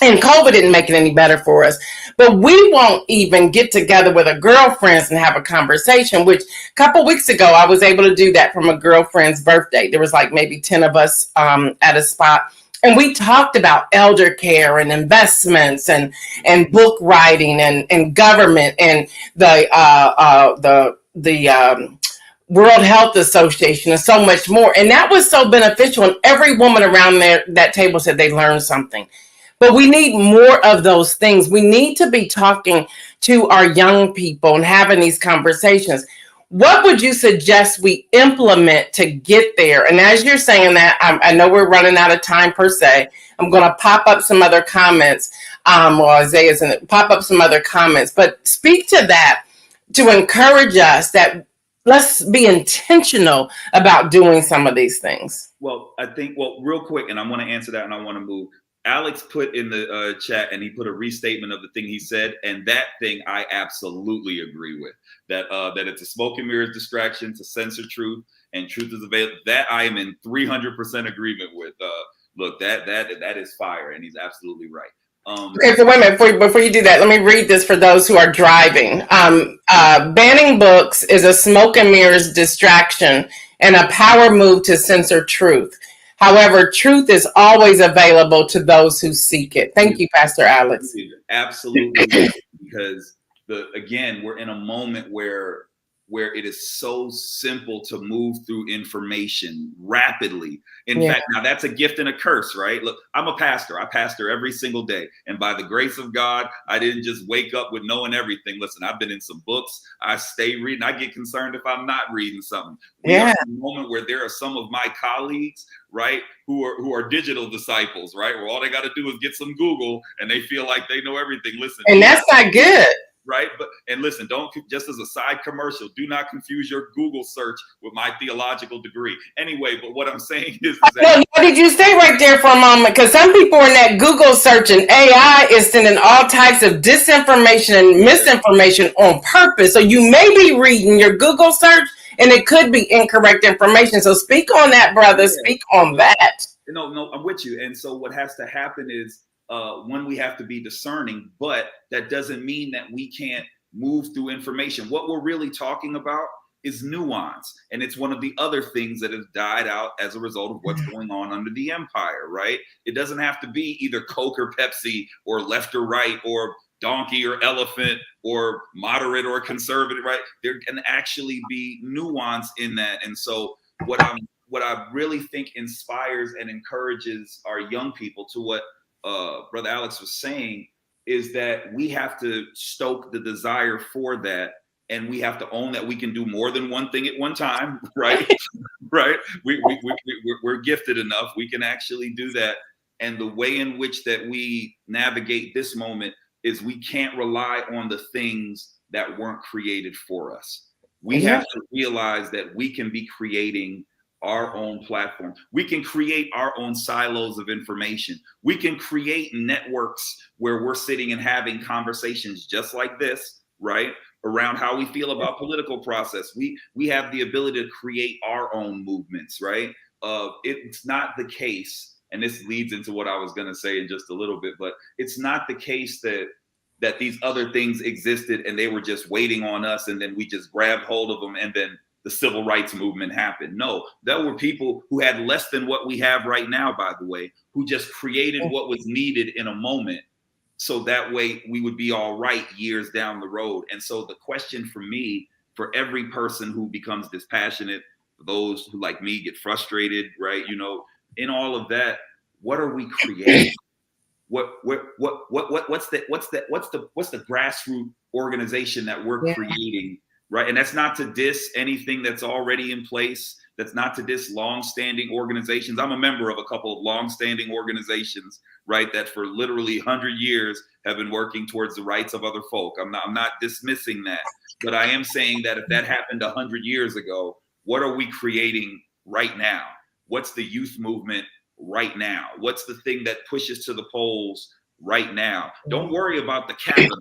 and COVID didn't make it any better for us, but we won't even get together with our girlfriends and have a conversation, which a couple weeks ago, I was able to do that from a girlfriend's birthday. There was like maybe 10 of us at a spot. And we talked about elder care and investments and book writing and government and the World Health Association and so much more. And that was so beneficial. And every woman around that table said they learned something. But we need more of those things. We need to be talking to our young people and having these conversations. What would you suggest we implement to get there? And as you're saying that, I know we're running out of time per se. I'm going to pop up some other comments. Isaiah's going to pop up some other comments. But speak to that to encourage us that let's be intentional about doing some of these things. Well, I think, real quick, and I want to answer that and I want to move. Alex put in the chat, and he put a restatement of the thing he said, and that thing I absolutely agree with. That it's a smoke and mirrors distraction to censor truth, and truth is available. That I am in 300% agreement with. Look, that is fire, and he's absolutely right. Okay, so wait a minute, before you do that, let me read this for those who are driving. Banning books is a smoke and mirrors distraction and a power move to censor truth. However, truth is always available to those who seek it. Thank you, Pastor Alex. Absolutely, because again, we're in a moment where where it is so simple to move through information rapidly. In fact, now that's a gift and a curse, right? Look, I'm a pastor. I pastor every single day. And by the grace of God, I didn't just wake up with knowing everything. Listen, I've been in some books. I stay reading. I get concerned if I'm not reading something. We are in a moment where there are some of my colleagues, right, who are digital disciples, right? Where all they got to do is get some Google and they feel like they know everything. Listen. And that's not good. Right. And listen, don't, just as a side commercial, do not confuse your Google search with my theological degree. Anyway, but what I'm saying is that. No, did you stay right there for a moment? Because some people are in that Google search and AI is sending all types of disinformation and misinformation on purpose. So you may be reading your Google search and it could be incorrect information. So speak on that, brother. Speak on that. No, I'm with you. And so what has to happen is, when we have to be discerning, but that doesn't mean that we can't move through information. What we're really talking about is nuance. And it's one of the other things that has died out as a result of what's going on under the empire, right? It doesn't have to be either Coke or Pepsi or left or right or donkey or elephant or moderate or conservative, right? There can actually be nuance in that. And so what I really think inspires and encourages our young people to what Brother Alex was saying is that we have to stoke the desire for that, and we have to own that we can do more than one thing at one time, right? Right? We're gifted enough. We can actually do that. And the way in which that we navigate this moment is we can't rely on the things that weren't created for us. We have to realize that we can be creating our own platform. We can create our own silos of information. We can create networks where we're sitting and having conversations just like this, right? Around how we feel about political process. We have the ability to create our own movements, right? It's not the case, and this leads into what I was gonna say in just a little bit, but it's not the case that these other things existed and they were just waiting on us and then we just grabbed hold of them and then the civil rights movement happened. No, there were people who had less than what we have right now, by the way, who just created what was needed in a moment. So that way we would be all right years down the road. And so the question for me, for every person who becomes dispassionate, for those who like me get frustrated, right? You know, in all of that, what are we creating? What's the grassroots organization that we're creating? Right. And that's not to diss anything that's already in place. That's not to diss long-standing organizations. I'm a member of a couple of long-standing organizations, right, that for literally 100 years have been working towards the rights of other folk. I'm not dismissing that. But I am saying that if that happened 100 years ago, what are we creating right now? What's the youth movement right now? What's the thing that pushes to the polls right now? Don't worry about the capital,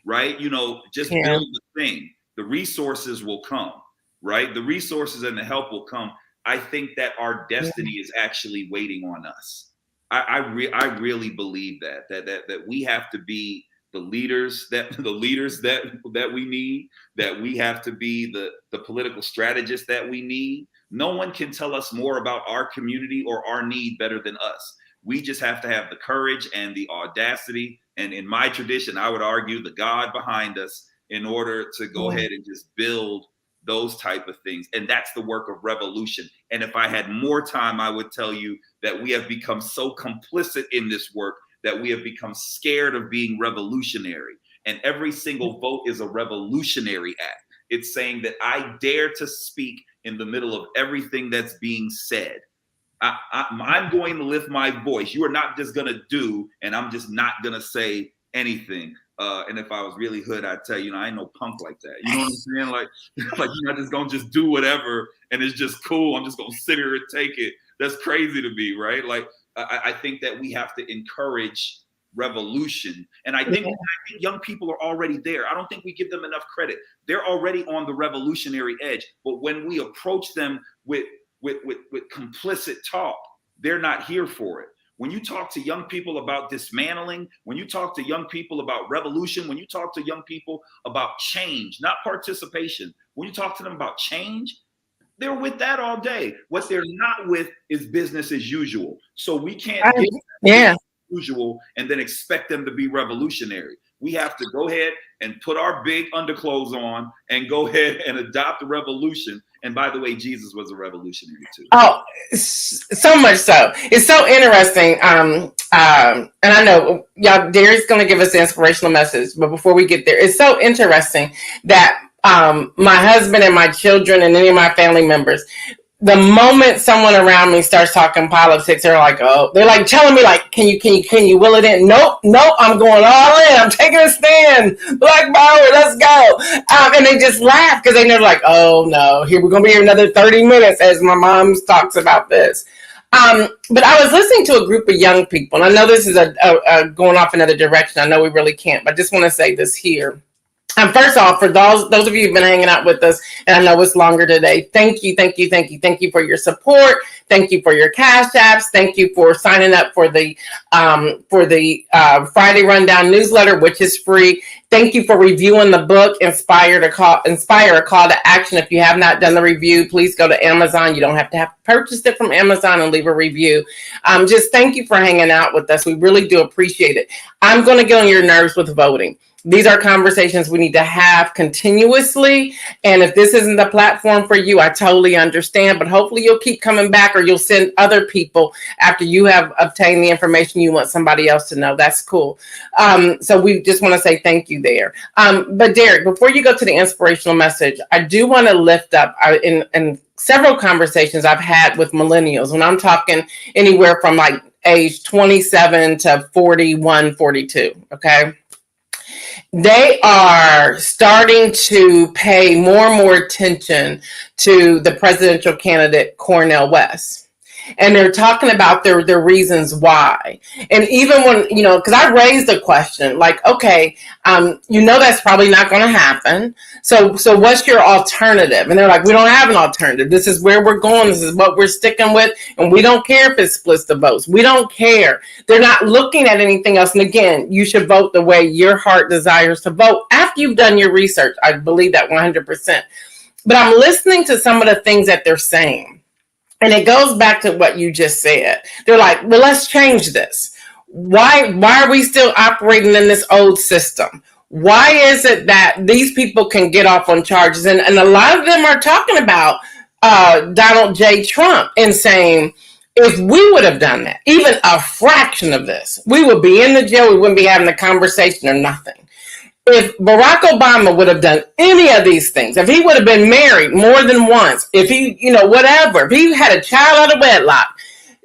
right? You know, just build the thing. The resources will come, right? The resources and the help will come. I think that our destiny is actually waiting on us. I really believe that we have to be the leaders that we need, that we have to be the political strategists that we need. No one can tell us more about our community or our need better than us. We just have to have the courage and the audacity, and in my tradition, I would argue the God behind us, in order to go ahead and just build those type of things. And that's the work of revolution. And if I had more time, I would tell you that we have become so complicit in this work that we have become scared of being revolutionary. And every single vote is a revolutionary act. It's saying that I dare to speak in the middle of everything that's being said. I'm going to lift my voice. You are not just going to do, and I'm just not going to say anything. And if I was really hood, I'd tell you, I ain't no punk like that. You know what I'm saying? Like you're not just gonna just do whatever and it's just cool. I'm just gonna sit here and take it. That's crazy to me, right? Like I think that we have to encourage revolution, and I think young people are already there. I don't think we give them enough credit. They're already on the revolutionary edge, but when we approach them with complicit talk, they're not here for it. When you talk to young people about dismantling, when you talk to young people about revolution, when you talk to young people about change, not participation, when you talk to them about change, they're with that all day. What they're not with is business as usual. So we can't give business as usual and then expect them to be revolutionary. We have to go ahead and put our big underclothes on and go ahead and adopt the revolution. And by the way, Jesus was a revolutionary too. Oh, so much so. It's so interesting. And I know y'all, Derrick's going to give us the inspirational message, but before we get there, it's so interesting that my husband and my children and any of my family members, the moment someone around me starts talking politics, they're like, oh, they're like telling me, like, can you will it in? Nope, I'm going all in. I'm taking a stand. Black power, let's go. And they just laugh because they know, like, oh no, here we're gonna be here another 30 minutes as my mom talks about this. But I was listening to a group of young people, and I know this is a going off another direction. I know we really can't, but I just want to say this here. First off, for those of you who've been hanging out with us, and I know it's longer today, thank you for your support. Thank you for your cash apps. Thank you for signing up for the Friday Rundown newsletter, which is free. Thank you for reviewing the book, Inspire a Call to Action. If you have not done the review, please go to Amazon. You don't have to purchased it from Amazon and leave a review. Just thank you for hanging out with us. We really do appreciate it. I'm going to get on your nerves with voting. These are conversations we need to have continuously. And if this isn't the platform for you, I totally understand. But hopefully you'll keep coming back, or you'll send other people after you have obtained the information you want somebody else to know. That's cool. So we just want to say thank you there. But Derrick, before you go to the inspirational message, I do want to lift up in several conversations I've had with millennials, when I'm talking anywhere from like age 27 to 41, 42. Okay. They are starting to pay more and more attention to the presidential candidate, Cornel West. And they're talking about their reasons why. And even when, because I raised the question, like, okay, that's probably not going to happen. So what's your alternative? And they're like, we don't have an alternative. This is where we're going. This is what we're sticking with. And we don't care if it splits the votes. We don't care. They're not looking at anything else. And again, you should vote the way your heart desires to vote after you've done your research. I believe that 100%. But I'm listening to some of the things that they're saying. And it goes back to what you just said. They're like, well, let's change this. Why are we still operating in this old system? Why is it that these people can get off on charges? And a lot of them are talking about Donald J. Trump and saying, if we would have done that, even a fraction of this, we would be in the jail. We wouldn't be having a conversation or nothing. If Barack Obama would have done any of these things, if he would have been married more than once, if he, whatever, if he had a child out of wedlock,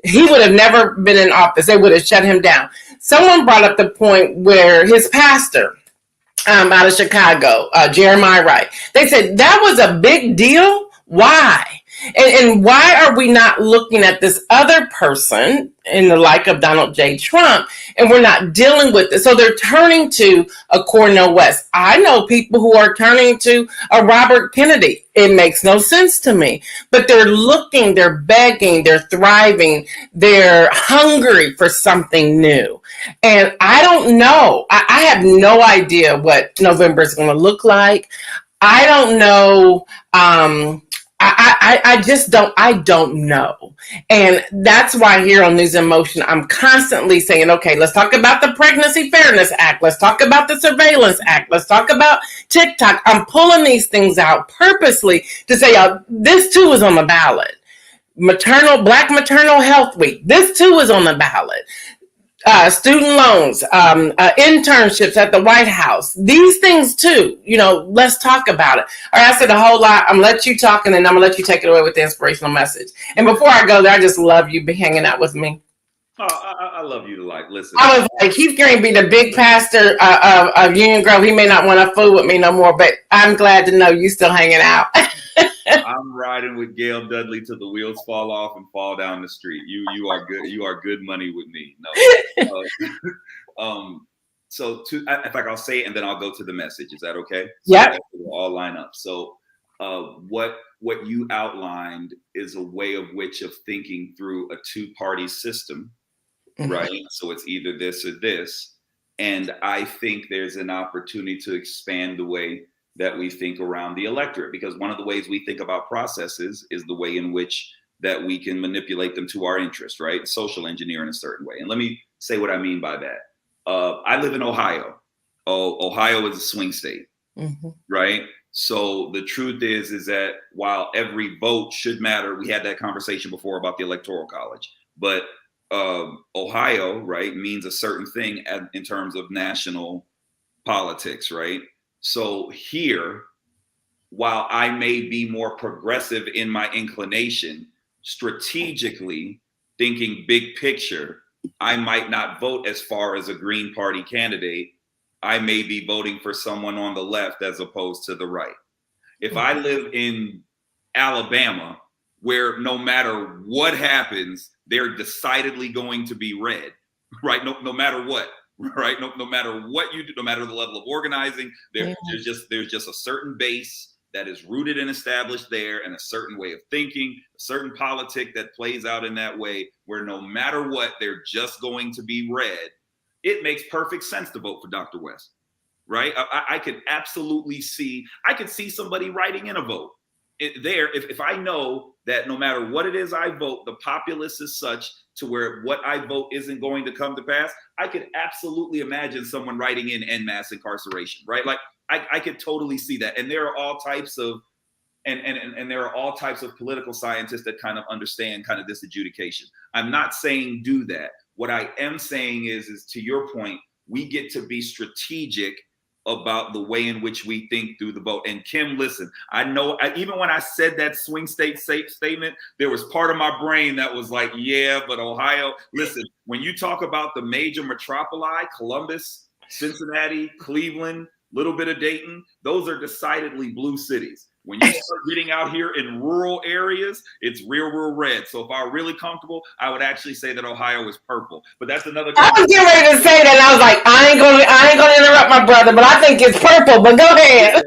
he would have never been in office. They would have shut him down. Someone brought up the point where his pastor out of Chicago, Jeremiah Wright, they said that was a big deal. Why? And why are we not looking at this other person in the like of Donald J. Trump, and we're not dealing with it? So they're turning to a Cornel West. I know people who are turning to a Robert Kennedy. It makes no sense to me, but they're looking, they're begging, they're thriving, they're hungry for something new. And I don't know. I have no idea what November is going to look like. I don't know. I don't know. And that's why here on News in Motion, I'm constantly saying, okay, let's talk about the Pregnancy Fairness Act. Let's talk about the Surveillance Act. Let's talk about TikTok. I'm pulling these things out purposely to say, this too is on the ballot. Black Maternal Health Week. This too is on the ballot. Student loans, internships at the White House, these things too, let's talk about it. All right, I said a whole lot. I'm gonna let you talk, and then I'm gonna let you take it away with the inspirational message. And before I go there, I just love you hanging out with me. Oh, I love you to listen. I was like, he's going to be the big pastor of Union Grove. He may not want to fool with me no more, but I'm glad to know you still hanging out. I'm riding with Gail Dudley till the wheels fall off and fall down the street. You are good. You are good money with me. No. So in fact, I'll say it and then I'll go to the message. Is that okay? Yeah. So we'll all line up. So what you outlined is a way of thinking through a two-party system, right? So it's either this or this. And I think there's an opportunity to expand the way that we think around the electorate, because one of the ways we think about processes is the way in which that we can manipulate them to our interest, right? Social engineer in a certain way. And let me say what I mean by that. I live in Ohio. Ohio is a swing state, right? So the truth is that while every vote should matter, we had that conversation before about the Electoral College, but Ohio, right, means a certain thing in terms of national politics, right? So here, while I may be more progressive in my inclination, strategically thinking big picture, I might not vote as far as a Green Party candidate. I may be voting for someone on the left as opposed to the right. If I live in Alabama, where no matter what happens, they're decidedly going to be red, right? No matter what, right? No matter what you do, no matter the level of organizing, there's just a certain base that is rooted and established there, and a certain way of thinking, a certain politic that plays out in that way, where no matter what, they're just going to be red. It makes perfect sense to vote for Dr. West, right? I could absolutely see, I could see somebody writing in a vote if I know that no matter what it is I vote, the populace is such to where what I vote isn't going to come to pass. I could absolutely imagine someone writing in en masse incarceration, right? Like I could totally see that. And there are all types of and there are all types of political scientists that kind of understand kind of this adjudication. I'm not saying do that. What I am saying is to your point, we get to be strategic about the way in which we think through the vote. And Kim, listen, I know even when I said that swing state statement, there was part of my brain that was like, yeah, but Ohio, listen, when you talk about the major metropoli, Columbus, Cincinnati, Cleveland, little bit of Dayton, those are decidedly blue cities. When you start getting out here in rural areas, it's real red. So if I were really comfortable, I would actually say that Ohio is purple. But that's another. I was getting ready to say that, and I was like, I ain't gonna interrupt my brother, but I think it's purple. But go ahead.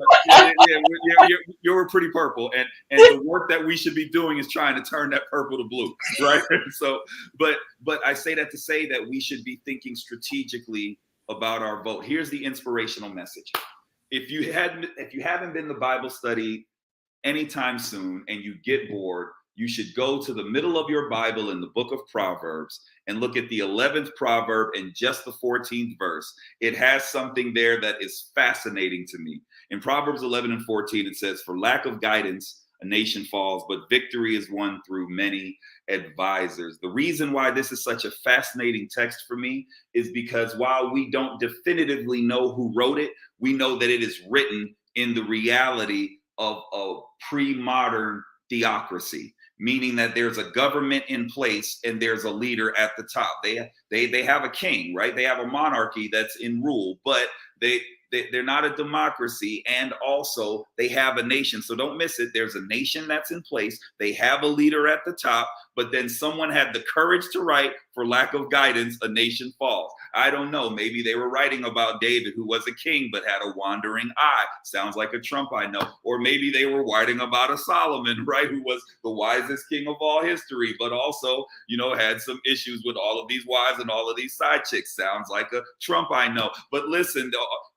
You were pretty purple, and the work that we should be doing is trying to turn that purple to blue, right? So, but I say that to say that we should be thinking strategically about our vote. Here's the inspirational message. If you haven't been to Bible study anytime soon and you get bored, you should go to the middle of your Bible in the book of Proverbs and look at the 11th proverb and just the 14th verse. It has something there that is fascinating to me. In Proverbs 11 and 14, it says, "For lack of guidance, a nation falls, but victory is won through many advisors." The reason why this is such a fascinating text for me is because while we don't definitively know who wrote it, we know that it is written in the reality of a pre-modern theocracy, meaning that there's a government in place and there's a leader at the top. They have a king, right? They have a monarchy that's in rule, but they're not a democracy, and also they have a nation. So don't miss it. There's a nation that's in place. They have a leader at the top, but then someone had the courage to write, "For lack of guidance, a nation falls." I don't know. Maybe they were writing about David, who was a king but had a wandering eye. Sounds like a Trump I know. Or maybe they were writing about a Solomon, right, who was the wisest king of all history, but also, had some issues with all of these wives and all of these side chicks. Sounds like a Trump I know. But listen,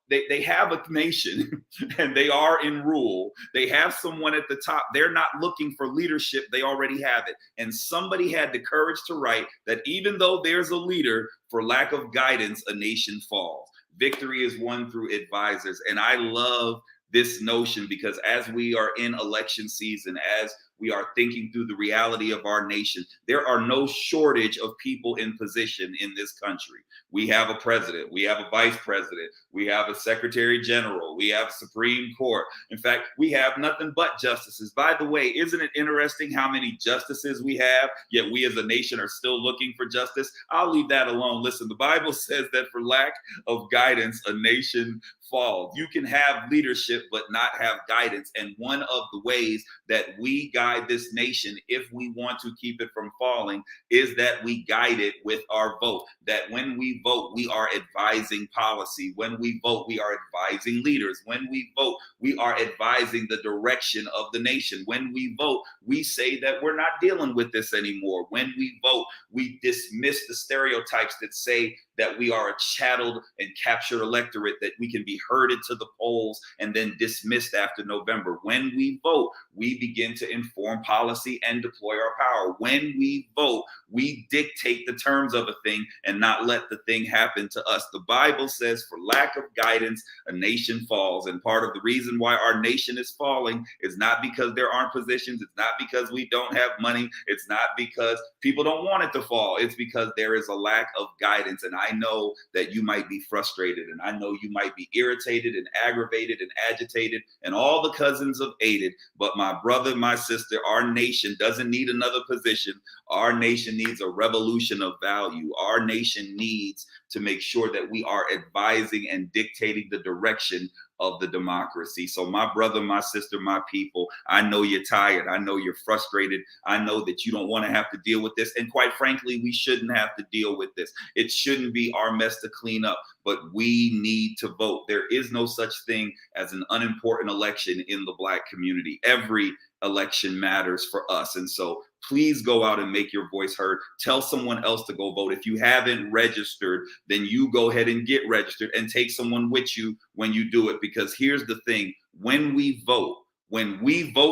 they have a nation and they are in rule. They have someone at the top. They're not looking for leadership. They already have it. And somebody had the courage to write that even though there's a leader, for lack of guidance, a nation falls. Victory is won through advisors. And I love this notion because as we are in election season, as we are thinking through the reality of our nation, there are no shortage of people in position in this country. We have a president, we have a vice president, we have a secretary general, we have Supreme Court. In fact, we have nothing but justices. By the way, isn't it interesting how many justices we have, yet we as a nation are still looking for justice? I'll leave that alone. Listen, the Bible says that for lack of guidance, a nation falls. You can have leadership, but not have guidance. And one of the ways that we guide this nation, if we want to keep it from falling, is that we guide it with our vote. That when we vote, we are advising policy. When we vote, we are advising leaders. When we vote, we are advising the direction of the nation. When we vote, we say that we're not dealing with this anymore. When we vote, we dismiss the stereotypes that say that we are a chatteled and captured electorate that we can be herded to the polls and then dismissed after November. When we vote, we begin to inform policy and deploy our power. When we vote, we dictate the terms of a thing and not let the thing happen to us. The Bible says, for lack of guidance, a nation falls. And part of the reason why our nation is falling is not because there aren't positions. It's not because we don't have money. It's not because people don't want it to fall. It's because there is a lack of guidance. And I know that you might be frustrated, and I know you might be irritated and aggravated and agitated and all the cousins of aided. But my brother, my sister, our nation doesn't need another position. Our nation needs a revolution of value. Our nation needs to make sure that we are advising and dictating the direction of the democracy. So my brother, my sister, my people, I know you're tired. I know you're frustrated. I know that you don't want to have to deal with this. And quite frankly, we shouldn't have to deal with this. It shouldn't be our mess to clean up, but we need to vote. There is no such thing as an unimportant election in the Black community. Every election matters for us. And so please go out and make your voice heard. Tell someone else to go vote. If you haven't registered, then you go ahead and get registered and take someone with you when you do it. Because here's the thing, when we vote,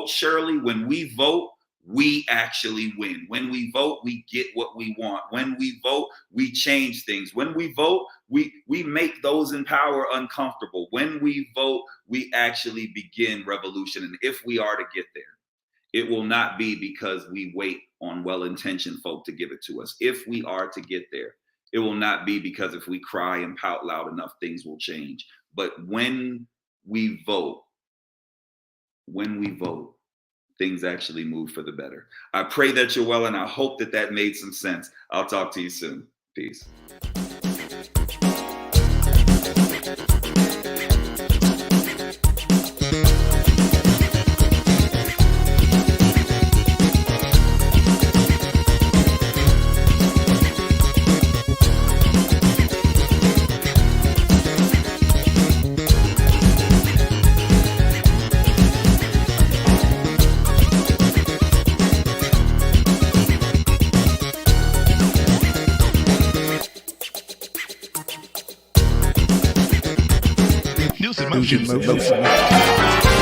Shirley, when we vote, we actually win. When we vote, we get what we want. When we vote, we change things. When we vote, we make those in power uncomfortable. When we vote, we actually begin revolution. And if we are to get there, it will not be because we wait on well-intentioned folk to give it to us. If we are to get there, it will not be because if we cry and pout loud enough, things will change. But when we vote, things actually move for the better. I pray that you're well, and I hope that that made some sense. I'll talk to you soon. Peace. NewsInMotion.